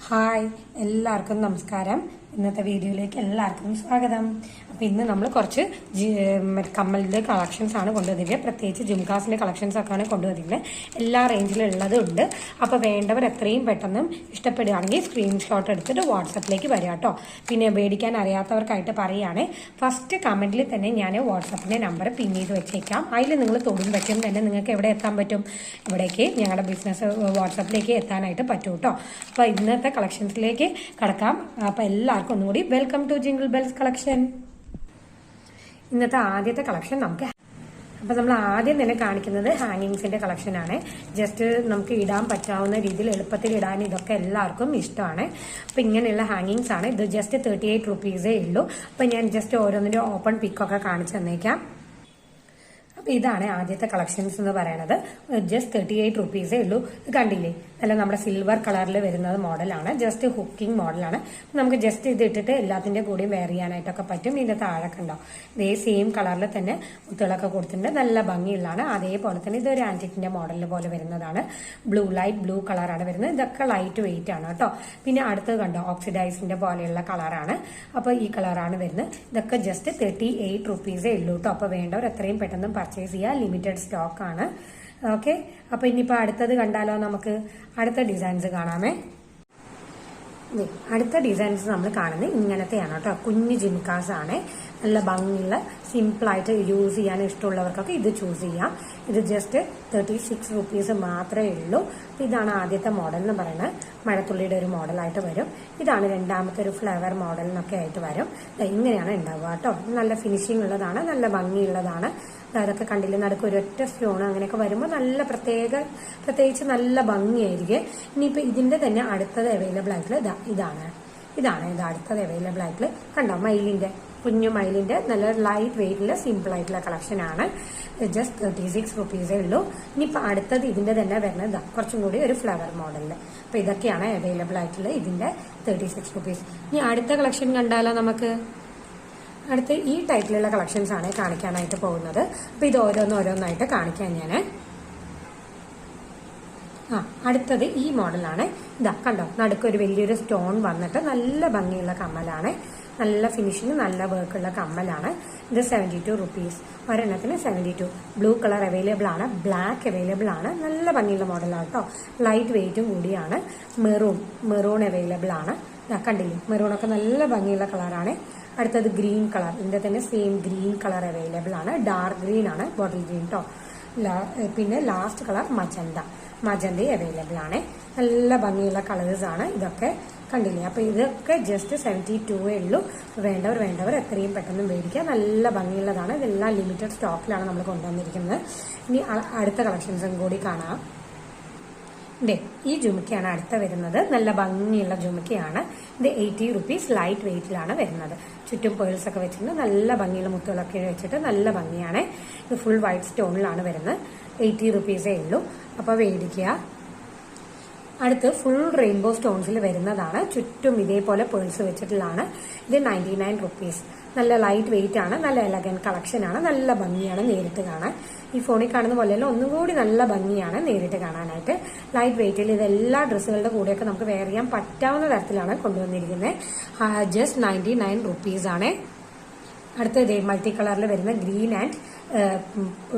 Hi, എല്ലാവർക്കും നമസ്കാരം. ഇന്നത്തെ വീഡിയോയിലേക്ക് എല്ലാവർക്കും സ്വാഗതം. അപ്പോൾ ഇന്ന് നമ്മൾ കുറച്ച് കമ്മലിൻ്റെ കളക്ഷൻസ് ആണ് കൊണ്ടുവന്നിരിക്കുന്നത്. പ്രത്യേകിച്ച് ജുംകാസിൻ്റെ കളക്ഷൻസ് ഒക്കെയാണ് കൊണ്ടുവന്നിരിക്കുന്നത്. എല്ലാ റേഞ്ചിലും ഉള്ളതുണ്ട്. അപ്പോൾ വേണ്ടവർ എത്രയും പെട്ടെന്ന് ഇഷ്ടപ്പെടുകയാണെങ്കിൽ സ്ക്രീൻഷോട്ട് എടുത്തിട്ട് വാട്സപ്പിലേക്ക് വരിക കേട്ടോ. പിന്നെ മേടിക്കാൻ അറിയാത്തവർക്കായിട്ട് പറയുകയാണെ, ഫസ്റ്റ് കമൻറ്റിൽ തന്നെ ഞാൻ വാട്സപ്പിൻ്റെ നമ്പർ പിൻ ചെയ്ത് വെച്ചേക്കാം. അതിൽ നിങ്ങൾ തൊടുമ്പറ്റും തന്നെ നിങ്ങൾക്ക് എവിടെ എത്താൻ പറ്റും, ഇവിടേക്ക് ഞങ്ങളുടെ ബിസിനസ് വാട്സപ്പിലേക്ക് എത്താനായിട്ട് പറ്റും കേട്ടോ. അപ്പോൾ ഇന്നത്തെ കളക്ഷൻസിലേക്ക് കടക്കാം. അപ്പോൾ എല്ലാവർക്കും ഒന്നുകൂടി welcome to jingle bells collection. ഇന്നത്തെ ആദ്യത്തെ കളക്ഷൻ അപ്പോൾ നമ്മൾ ആദ്യം തന്നെ കാണിക്കുന്നത് ഹാങ്ങിങ്സിന്റെ കളക്ഷൻ ആണ്. ജസ്റ്റ് നമുക്ക് ഇടാൻ പറ്റാവുന്ന രീതിയിൽ എളുപ്പത്തിൽ ഇടാൻ ഇതൊക്കെ എല്ലാവർക്കും ഇഷ്ടമാണ്. അപ്പോൾ ഇങ്ങനെയുള്ള ഹാങ്ങിങ്സ് ആണ്. ഇത് ജസ്റ്റ് 38 റുപ്പീസേ ഉള്ളൂ. അപ്പോൾ ഞാൻ ജസ്റ്റ് ഓരോന്നിന്റെ ഓപ്പൺ പിക്കൊക്കെ കാണിച്ചു തന്നേക്കാം. അപ്പോൾ ഇതാണ് ആദ്യത്തെ കളക്ഷൻസ് എന്ന് പറയുന്നത്. ജസ്റ്റ് 38 റുപ്പീസേ ഉള്ളൂ. ഇത് കണ്ടില്ലേ, അല്ല നമ്മുടെ സിൽവർ കളറിൽ വരുന്നത് മോഡലാണ്. ജസ്റ്റ് ഹുക്കിംഗ് മോഡലാണ്. നമുക്ക് ജസ്റ്റ് ഇത് ഇട്ടിട്ട് എല്ലാത്തിൻ്റെ കൂടെയും വെയർ ചെയ്യാനായിട്ടൊക്കെ പറ്റും. ഇതിൻ്റെ താഴെ കണ്ടോ, ഇതേ സെയിം കളറിൽ തന്നെ മുത്തുകളൊക്കെ കൊടുത്തിട്ടുണ്ട്. നല്ല ഭംഗിയുള്ളതാണ്. അതേപോലെ തന്നെ ഇതൊരു ആന്റിക്കിന്റെ മോഡലിൽ പോലെ വരുന്നതാണ്. ലൈറ്റ് ബ്ലൂ കളറാണ് വരുന്നത്. ഇതൊക്കെ ലൈറ്റ് വെയിറ്റ് ആണ് കേട്ടോ. പിന്നെ അടുത്തത് കണ്ടോ, ഓക്സിഡൈസിന്റെ പോലെയുള്ള കളറാണ്. അപ്പോൾ ഈ കളറാണ് വരുന്നത്. ഇതൊക്കെ ജസ്റ്റ് 38 റുപ്പീസേ ഉള്ളൂ കേട്ടോ. അപ്പോൾ വേണ്ടവർ എത്രയും പെട്ടെന്ന് പർച്ചേസ് ചെയ്യുക. ലിമിറ്റഡ് സ്റ്റോക്ക് ആണ്. ഓക്കെ, അപ്പൊ ഇനിയിപ്പോ അടുത്തത് കണ്ടാലോ, നമുക്ക് അടുത്ത ഡിസൈൻസ് കാണാമേ. അടുത്ത ഡിസൈൻസ് നമ്മൾ കാണുന്നത് ഇങ്ങനത്തെയാണ് കേട്ടോ. കുഞ്ഞു ജിംകാസ് ആണ്. നല്ല ഭംഗിയുള്ള സിമ്പിളായിട്ട് യൂസ് ചെയ്യാൻ ഇഷ്ടമുള്ളവർക്കൊക്കെ ഇത് ചൂസ് ചെയ്യാം. ഇത് ജസ്റ്റ് 36 റുപ്പീസ് മാത്രമേ ഉള്ളൂ. ഇതാണ് ആദ്യത്തെ മോഡൽ എന്ന് പറയുന്നത്. മഴത്തുള്ളിയുടെ ഒരു മോഡലായിട്ട് വരും. ഇതാണ് രണ്ടാമത്തെ ഒരു ഫ്ലവർ മോഡൽ എന്നൊക്കെ ആയിട്ട് വരും. ഇങ്ങനെയാണ് ഉണ്ടാവുക കേട്ടോ. നല്ല ഫിനിഷിംഗ് ഉള്ളതാണ്, നല്ല ഭംഗിയുള്ളതാണ്. അതൊക്കെ കണ്ടില്ലേ, നടുക്ക് ഒരൊറ്റ സ്റ്റോൺ അങ്ങനെയൊക്കെ വരുമ്പോൾ നല്ല പ്രത്യേകിച്ച് നല്ല ഭംഗിയായിരിക്കും. ഇനിയിപ്പോൾ ഇതിന്റെ തന്നെ അടുത്തത് അവൈലബിൾ ആയിട്ടുള്ള ഇതാണ് അടുത്തത് അവൈലബിൾ ആയിട്ടുള്ള കണ്ടോ, മയിലിന്റെ കുഞ്ഞു മയിലിന്റെ നല്ല ലൈറ്റ് വെയിറ്റില് സിമ്പിൾ ആയിട്ടുള്ള കളക്ഷൻ ആണ്. ജസ്റ്റ് 36 റുപ്പീസേ ഉള്ളൂ. ഇനിയിപ്പോൾ അടുത്തത് ഇതിന്റെ തന്നെ വരുന്നത് കുറച്ചും കൂടി ഒരു ഫ്ലവർ മോഡലില്. അപ്പൊ ഇതൊക്കെയാണ് അവൈലബിൾ ആയിട്ടുള്ള ഇതിന്റെ 36 റുപ്പീസ്. ഇനി അടുത്ത കളക്ഷൻ കണ്ടാലോ നമുക്ക്. അടുത്ത് ഈ ടൈപ്പിലുള്ള കളക്ഷൻസ് ആണ് കാണിക്കാനായിട്ട് പോകുന്നത്. അപ്പൊ ഇത് ഓരോന്നായിട്ട് കാണിക്കാൻ ഞാൻ. അടുത്തത് ഈ മോഡലാണ്. കണ്ടോ, നടുക്ക് ഒരു വലിയൊരു സ്റ്റോൺ വന്നിട്ട് നല്ല ഭംഗിയുള്ള കമ്മലാണ്. നല്ല ഫിനിഷിങ്, നല്ല വർക്കുള്ള കമ്മലാണ്. ഇത് 72 റുപ്പീസ്. ഒരെണ്ണത്തിന് 72. ബ്ലൂ കളർ അവൈലബിൾ ആണ്, ബ്ലാക്ക് അവൈലബിൾ ആണ്. നല്ല ഭംഗിയുള്ള മോഡലാണ് കേട്ടോ. ലൈറ്റ് വെയിറ്റും കൂടിയാണ്. മെറൂൺ അവൈലബിൾ ആണ്. കണ്ടില്ലേ, മെറൂണൊക്കെ നല്ല ഭംഗിയുള്ള കളറാണ്. അടുത്തത് ഗ്രീൻ കളർ. ഇതിന്റെ തന്നെ സെയിം ഗ്രീൻ കളർ അവൈലബിൾ ആണ്. ഡാർക്ക് ഗ്രീൻ ആണ്, ബോട്ടിൽ ഗ്രീൻ കേട്ടോ. പിന്നെ ലാസ്റ്റ് കളർ മജന്ത അവൈലബിൾ ആണ്. നല്ല ഭംഗിയുള്ള കളേഴ്സ് ആണ് ഇതൊക്കെ. കണ്ടില്ലേ, അപ്പൊ ഇതൊക്കെ ജസ്റ്റ് 72 ഉള്ളൂ. വേണ്ടവർ എത്രയും പെട്ടെന്ന് മേടിക്കുക. നല്ല ഭംഗിയുള്ളതാണ്. ഇതെല്ലാം ലിമിറ്റഡ് സ്റ്റോക്കിലാണ് നമ്മൾ കൊണ്ടുവന്നിരിക്കുന്നത്. ഇനി അടുത്ത കളക്ഷൻസും കൂടി കാണാം. ഈ ജുമിക്കയാണ് അടുത്ത വരുന്നത്. നല്ല ഭംഗിയുള്ള ജുമിക്കയാണ്. ഇത് 80 റുപ്പീസ്. ലൈറ്റ് വെയിറ്റിലാണ് വരുന്നത്. ചുറ്റും പേൾസ് ഒക്കെ വെച്ചിട്ട് നല്ല ഭംഗിയുള്ള മുത്തുകളൊക്കെ വെച്ചിട്ട് നല്ല ഭംഗിയാണ്. ഇത് ഫുൾ വൈറ്റ് സ്റ്റോണിലാണ് വരുന്നത്. 80 റുപ്പീസേ ഉള്ളൂ. അപ്പൊ മേടിക്കുക. അടുത്ത് ഫുൾ റെയിൻബോ സ്റ്റോൺസിൽ വരുന്നതാണ്. ചുറ്റും ഇതേപോലെ പേൾസ് വെച്ചിട്ടുള്ളതാണ്. ഇത് 99 റുപ്പീസ്. നല്ല ലൈറ്റ് വെയിറ്റ് ആണ്. നല്ല എലഗൻ കളക്ഷൻ ആണ്. നല്ല ഭംഗിയാണ് നേരിട്ട് കാണാൻ. ഈ ഫോണിൽ കാണുന്ന പോലെയല്ല, ഒന്നും കൂടി നല്ല ഭംഗിയാണ് നേരിട്ട് കാണാനായിട്ട്. ലൈറ്റ് വെയിറ്റിൽ ഇത് എല്ലാ ഡ്രസ്സുകളുടെ കൂടെയൊക്കെ നമുക്ക് വെയർ ചെയ്യാൻ പറ്റാവുന്ന തരത്തിലാണ് കൊണ്ടുവന്നിരിക്കുന്നത്. ജസ്റ്റ് 99 റുപ്പീസ് ആണ്. അടുത്ത മൾട്ടി കളറിൽ വരുന്ന ഗ്രീൻ ആൻഡ്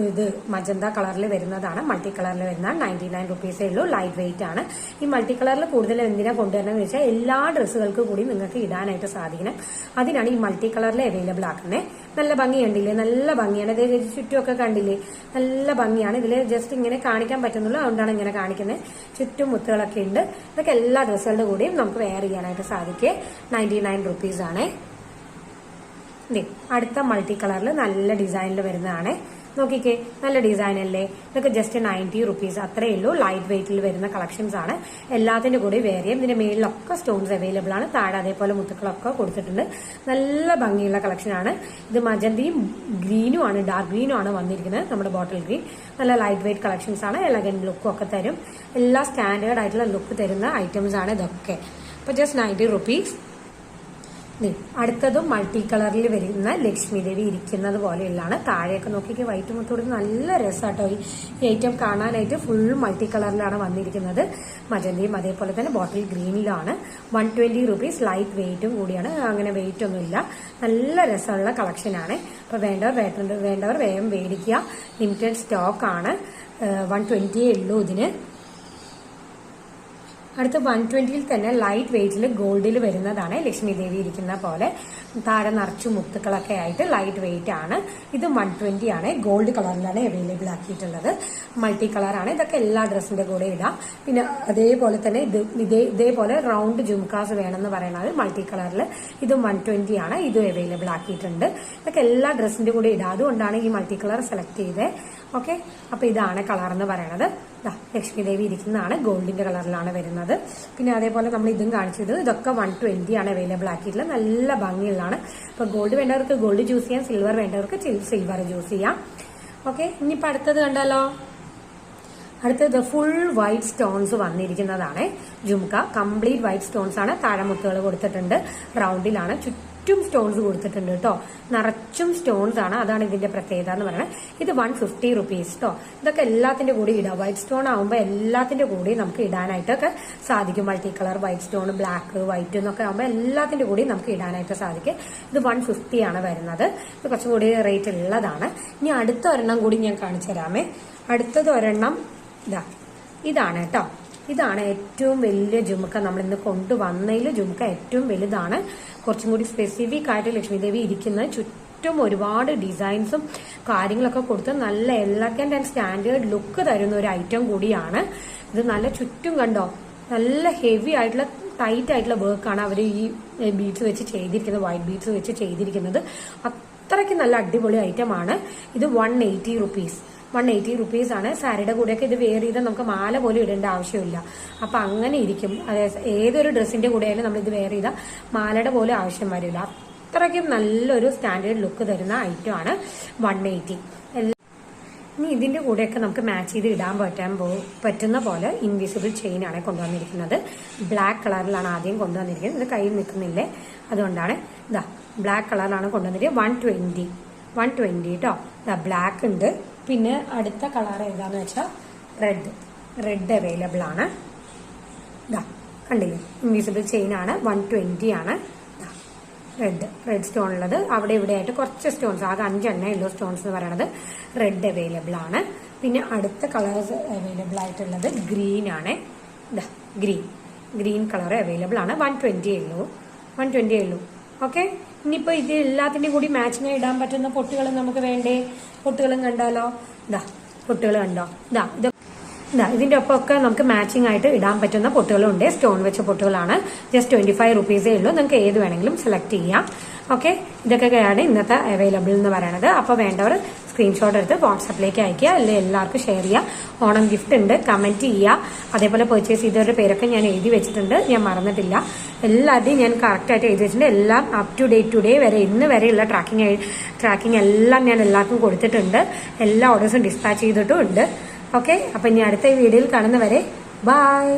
ഇത് മജന്ത കളറിൽ വരുന്നതാണ്. മൾട്ടി കളറിൽ വരുന്ന 99 റുപ്പീസേ ഉള്ളൂ. ലൈറ്റ് വെയിറ്റ് ആണ്. ഈ മൾട്ടി കളറിൽ കൂടുതൽ എന്തിനാ കൊണ്ടുവരണമെന്ന് വെച്ചാൽ എല്ലാ ഡ്രസ്സുകൾക്ക് കൂടി നിങ്ങൾക്ക് ഇടാനായിട്ട് സാധിക്കണം. അതിനാണ് ഈ മൾട്ടി കളറിൽ അവൈലബിൾ ആക്കുന്നത്. നല്ല ഭംഗിയുണ്ടില്ലേ, നല്ല ഭംഗിയാണ്. ഇത് ചുറ്റുമൊക്കെ കണ്ടില്ലേ, നല്ല ഭംഗിയാണ്. ഇതിൽ ജസ്റ്റ് ഇങ്ങനെ കാണിക്കാൻ പറ്റുന്നുള്ളൂ, അതുകൊണ്ടാണ് ഇങ്ങനെ കാണിക്കുന്നത്. ചുറ്റും മുത്തുകളൊക്കെ ഉണ്ട്. ഇതൊക്കെ എല്ലാ ഡ്രസ്സുകളുടെ കൂടെയും നമുക്ക് വെയർ ചെയ്യാനായിട്ട് സാധിക്കുക. 99 റുപ്പീസ് ആണ്. അടുത്ത മൾട്ടി കളറിൽ നല്ല ഡിസൈനിൽ വരുന്നതാണ്. നോക്കിക്കേ, നല്ല ഡിസൈൻ അല്ലേ. ഇതൊക്കെ ജസ്റ്റ് 90 റുപ്പീസ് അത്രേ ഉള്ളൂ. ലൈറ്റ് വെയിറ്റിൽ വരുന്ന കളക്ഷൻസ് ആണ്. എല്ലാത്തിന്റെ കൂടെ വേറെ ചെയ്യും. ഇതിന്റെ മേളിലൊക്കെ സ്റ്റോൺസ് അവൈലബിൾ ആണ്. താഴെ അതേപോലെ മുത്തുക്കളൊക്കെ കൊടുത്തിട്ടുണ്ട്. നല്ല ഭംഗിയുള്ള കളക്ഷൻ ആണ്. ഇത് മജന്തയും ഗ്രീനും ആണ്, ഡാർക്ക് ഗ്രീനും ആണ് വന്നിരിക്കുന്നത്. നമ്മുടെ ബോട്ടിൽ ഗ്രീൻ. നല്ല ലൈറ്റ് വെയിറ്റ് കളക്ഷൻസ് ആണ്. എലഗൻ ലുക്കും ഒക്കെ തരും. എല്ലാ സ്റ്റാൻഡേർഡ് ആയിട്ടുള്ള ലുക്ക് തരുന്ന ഐറ്റംസ് ആണ് ഇതൊക്കെ. അപ്പൊ ജസ്റ്റ് 90 റുപ്പീസ്. അടുത്തതും മൾട്ടി കളറിൽ വരുന്ന ലക്ഷ്മി ദേവി ഇരിക്കുന്നത് പോലെയുള്ളതാണ്. താഴെയൊക്കെ നോക്കിക്ക് വൈറ്റ് മുത്തോട് നല്ല രസമാട്ടോ. ഈ ഐറ്റം കാണാനായിട്ട് ഫുൾ മൾട്ടി കളറിലാണ് വന്നിരിക്കുന്നത്. മജന്തയും അതേപോലെ തന്നെ ബോട്ടിൽ ഗ്രീനിലാണ്. 120 rupees. ലൈറ്റ് വെയിറ്റും കൂടിയാണ്, അങ്ങനെ വെയിറ്റ് ഒന്നുമില്ല. നല്ല രസമുള്ള കളക്ഷനാണ്. അപ്പൊ വേണ്ടവർ വേഗം മേടിക്കുക. ലിമിറ്റഡ് സ്റ്റോക്ക് ആണ്. 120 ഉള്ളൂ ഇതിന്. അടുത്ത 120 തന്നെ ലൈറ്റ് വെയിറ്റിൽ ഗോൾഡിൽ വരുന്നതാണ്. ലക്ഷ്മി ദേവി ഇരിക്കുന്ന പോലെ താഴെ നിറച്ചു മുത്തുക്കളൊക്കെ ആയിട്ട് ലൈറ്റ് വെയിറ്റ് ആണ്. ഇത് 120 ആണ്. ഗോൾഡ് കളറിലാണ് അവൈലബിൾ ആക്കിയിട്ടുള്ളത്. മൾട്ടി കളറാണ്. ഇതൊക്കെ എല്ലാ ഡ്രസ്സിന്റെ കൂടെ ഇടാം. പിന്നെ അതേപോലെ തന്നെ ഇതേപോലെ റൗണ്ട് ജുംകാസ് വേണമെന്ന് പറയുന്നത് മൾട്ടി കളറിൽ. ഇത് 120 ആണ്. ഇതും അവൈലബിൾ ആക്കിയിട്ടുണ്ട്. ഇതൊക്കെ എല്ലാ ഡ്രസ്സിന്റെ കൂടെ ഇടാം. അതുകൊണ്ടാണ് ഈ മൾട്ടി കളർ സെലക്ട് ചെയ്തത്. ഓക്കെ, അപ്പൊ ഇതാണ് കളർ എന്ന് പറയുന്നത്. ലക്ഷ്മി ദേവി ഇരിക്കുന്നതാണ്. ഗോൾഡിന്റെ കളറിലാണ് വരുന്നത്. പിന്നെ അതേപോലെ നമ്മൾ ഇതും കാണിച്ചത്. ഇതൊക്കെ 120 ആണ് അവൈലബിൾ ആക്കിയിട്ടുള്ളത്. നല്ല ഭംഗിയുള്ളതാണ്. അപ്പൊ ഗോൾഡ് വേണ്ടവർക്ക് ഗോൾഡ് ചൂസ് ചെയ്യാം, സിൽവർ വേണ്ടവർക്ക് സിൽവർ ചൂസ് ചെയ്യാം. ഓക്കെ, ഇനിയിപ്പോ അടുത്തത് കണ്ടാലോ. അടുത്തത് ഫുൾ വൈറ്റ് സ്റ്റോൺസ് വന്നിരിക്കുന്നതാണ്. ജുംക കംപ്ലീറ്റ് വൈറ്റ് സ്റ്റോൺസ് ആണ്. താഴെമുത്തുകൾ കൊടുത്തിട്ടുണ്ട്. റൗണ്ടിലാണ്. ചുറ്റും സ്റ്റോൺസ് കൊടുത്തിട്ടുണ്ട് കേട്ടോ. നിറച്ചും സ്റ്റോൺസ് ആണ്. അതാണ് ഇതിന്റെ പ്രത്യേകത എന്ന് പറയുന്നത്. ഇത് 150 rupees കേട്ടോ. ഇതൊക്കെ എല്ലാത്തിന്റെ കൂടി ഇടാം. വൈറ്റ് സ്റ്റോൺ ആകുമ്പോൾ എല്ലാത്തിന്റെ കൂടി നമുക്ക് ഇടാനായിട്ടൊക്കെ സാധിക്കും. Multi colour white stone, black, white എന്നൊക്കെ ആകുമ്പോൾ എല്ലാത്തിന്റെ കൂടി നമുക്ക് ഇടാനായിട്ട് സാധിക്കും. ഇത് 150 ആണ് വരുന്നത്. ഇത് കുറച്ചും കൂടി റേറ്റ് ഉള്ളതാണ്. ഇനി അടുത്ത ഒരെണ്ണം കൂടി ഞാൻ കാണിച്ചു തരാമേ. അടുത്തത് ഒരെണ്ണം ഇതാണ് കേട്ടോ. ഇതാണ് ഏറ്റവും വലിയ ജുമുക്ക. നമ്മൾ ഇന്ന് കൊണ്ടുവന്നതിൽ ജുമുക്ക ഏറ്റവും വലുതാണ്. കുറച്ചും കൂടി സ്പെസിഫിക് ആയിട്ട് ലക്ഷ്മി ദേവി ഇരിക്കുന്നത്. ചുറ്റും ഒരുപാട് ഡിസൈൻസും കാര്യങ്ങളൊക്കെ കൊടുത്ത് നല്ല എലഗന്റ് ആൻഡ് സ്റ്റാൻഡേർഡ് ലുക്ക് തരുന്ന ഒരു ഐറ്റം കൂടിയാണ് ഇത്. നല്ല ചുറ്റും കണ്ടോ, നല്ല ഹെവി ആയിട്ടുള്ള ടൈറ്റ് ആയിട്ടുള്ള വർക്കാണ് അവർ ഈ ബീഡ്സ് വെച്ച് ചെയ്തിരിക്കുന്നത്. വൈറ്റ് ബീഡ്സ് വെച്ച് ചെയ്തിരിക്കുന്നത്. അത്രയ്ക്ക് നല്ല അടിപൊളി ഐറ്റമാണ്. ഇത് 180 rupees. 180 rupees ആണ്. സാരിയുടെ കൂടെയൊക്കെ ഇത് വെയർ ചെയ്താൽ നമുക്ക് മാല പോലും ഇടേണ്ട ആവശ്യമില്ല. അപ്പൊ അങ്ങനെ ഇരിക്കും. അതായത് ഏതൊരു ഡ്രസ്സിന്റെ കൂടെ ആയാലും നമ്മൾ ഇത് വെയർ ചെയ്താൽ മാലയുടെ പോലും ആവശ്യം വരില്ല. അത്രയ്ക്കും നല്ലൊരു സ്റ്റാൻഡേർഡ് ലുക്ക് തരുന്ന ഐറ്റം ആണ് 180. ഇനി ഇതിന്റെ കൂടെയൊക്കെ നമുക്ക് മാച്ച് ചെയ്ത് ഇടാൻ പറ്റുന്ന പോലെ ഇൻവിസിബിൾ ചെയിൻ ആണ് കൊണ്ടുവന്നിരിക്കുന്നത്. ബ്ലാക്ക് കളറിലാണ് ആദ്യം കൊണ്ടുവന്നിരിക്കുന്നത്. ഇത് കയ്യിൽ നിൽക്കുന്നില്ലേ, അതുകൊണ്ടാണ്. ബ്ലാക്ക് കളറിലാണ് കൊണ്ടുവന്നിരിക്കുന്നത്. 120 കേട്ടോ. ബ്ലാക്ക് ഉണ്ട്. പിന്നെ അടുത്ത കളർ ഏതാന്ന് വെച്ചാൽ റെഡ് അവൈലബിൾ ആണ്. കണ്ടില്ലേ, ഇൻവിസിബിൾ ചെയിൻ ആണ്. 120 ആണ്. റെഡ് സ്റ്റോൺ ഉള്ളത്. അവിടെ ഇവിടെ ആയിട്ട് കുറച്ച് സ്റ്റോൺസ്, ആകെ 5 എണ്ണ ഉള്ളൂ സ്റ്റോൺസ് എന്ന് പറയുന്നത്. റെഡ് അവൈലബിൾ ആണ്. പിന്നെ അടുത്ത കളേഴ്സ് അവൈലബിൾ ആയിട്ടുള്ളത് ഗ്രീൻ ആണ്. ഗ്രീൻ കളർ അവൈലബിൾ ആണ്. 120 ഉള്ളൂ. ഓക്കെ, ഇനിയിപ്പോ ഇത് എല്ലാത്തിന്റെയും കൂടി മാച്ചിങ് ഇടാൻ പറ്റുന്ന പൊട്ടുകൾ നമുക്ക് വേണ്ടേ? പൊട്ടുകളും കണ്ടാലോ. പൊട്ടുകൾ കണ്ടോ. ഇതിന്റെ ഒപ്പമൊക്കെ നമുക്ക് മാച്ചിങ് ആയിട്ട് ഇടാൻ പറ്റുന്ന പൊട്ടുകളുണ്ട്. സ്റ്റോൺ വെച്ച പൊട്ടുകളാണ്. ജസ്റ്റ് 25 rupees ഉള്ളൂ. നിങ്ങൾക്ക് ഏത് വേണമെങ്കിലും സെലക്ട് ചെയ്യാം. ഓക്കെ, ഇതൊക്കെയാണ് ഇന്നത്തെ അവൈലബിൾ എന്ന് പറയുന്നത്. അപ്പൊ വേണ്ടവർ സ്ക്രീൻഷോട്ട് എടുത്ത് വാട്സാപ്പിലേക്ക് അയക്കുക, അല്ലെങ്കിൽ എല്ലാവർക്കും ഷെയർ ചെയ്യുക. ഓണം ഗിഫ്റ്റ് ഉണ്ട്, കമന്റ് ചെയ്യുക. അതേപോലെ പർച്ചേസ് ചെയ്തവരുടെ പേരൊക്കെ ഞാൻ എഴുതി വെച്ചിട്ടുണ്ട്, ഞാൻ മറന്നിട്ടില്ല. എല്ലാവരുടെയും ഞാൻ കറക്റ്റായിട്ട് എഴുതി വെച്ചിട്ടുണ്ട്. എല്ലാം അപ് ടു ഡേറ്റ് ടുഡേ വരെ, ഇന്ന് വരെയുള്ള ട്രാക്കിംഗ് എല്ലാം ഞാൻ എല്ലാവർക്കും കൊടുത്തിട്ടുണ്ട്. എല്ലാ ഓർഡേഴ്സും ഡിസ്പാച്ച് ചെയ്തിട്ടും ഉണ്ട്. ഓക്കെ, അപ്പൊ ഇനി അടുത്ത വീഡിയോയിൽ കാണുന്നവരെ ബൈ.